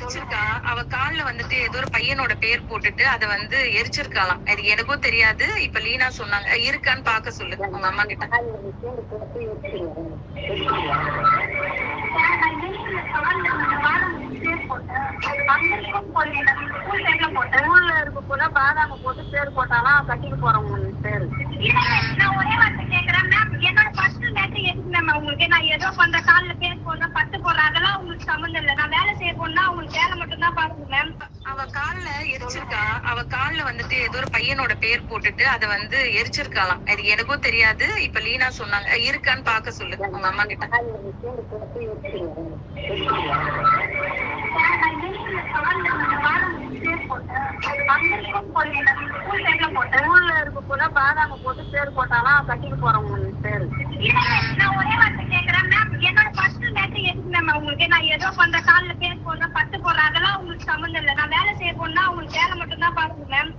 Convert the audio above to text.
எரிச்சிருக்கா. அவ கால்ல வந்துட்டு ஏதோ ஒரு பையனோட பேர் போட்டுட்டு அத வந்து எரிச்சிருக்காளாம். அது எனக்கும் தெரியாது. இப்ப லீனா சொன்னாங்க. இருக்கான்னு பாக்க சொல்லு உங்க அம்மா கிட்ட. ஊர்ல இருக்க போல பாதாம போட்டு பேர் போட்டாலாம் கட்டிட்டு போறவங்க பேரு. நான் ஒரே வார்த்தை கேக்குறேன் மேம், என்னோட பர்சனல் மேட்டர் எதுக்கு மேம் உங்களுக்கு? நான் ஏதோ பண்ற கால்ல பேர் போடுறேன், பட்டு போடுறேன், அதெல்லாம் உங்களுக்கு சம்மந்தம் இல்லை. நான் வேலை செய்ய போனா உங்களுக்கு வேலை மட்டும் தான் பாக்கணும் மேம். அவ கால்ல எரிச்சிருக்கா. அவ கால்ல வந்துட்டு ஏதோ ஒரு பையனோட பேர் போட்டுட்டு அத வந்து எரிச்சிருக்காளாம். அது எனக்கும் தெரியாது. இப்ப லீனா சொன்னாங்க. இருக்கான்னு பாக்க சொல்லு உங்க அம்மா கிட்ட. ஊர்ல இருக்க போல பாதாம போட்டு பேர் போட்டாலாம் கட்டிட்டு போறவங்க பேரு. நான் ஒரே வார்த்தை கேக்குறேன் மேம், என்னோட பர்சனல் மேட்டர் எதுக்கு மேம் உங்களுக்கு? நான் ஏதோ பண்ற கால்ல பேர் போடுறேன், பட்டு போடுறேன், அதெல்லாம் உங்களுக்கு சம்மந்தம் இல்லை. நான் வேலை செய்ய போனா உங்களுக்கு வேலை மட்டும் தான் பாக்கணும் மேம்.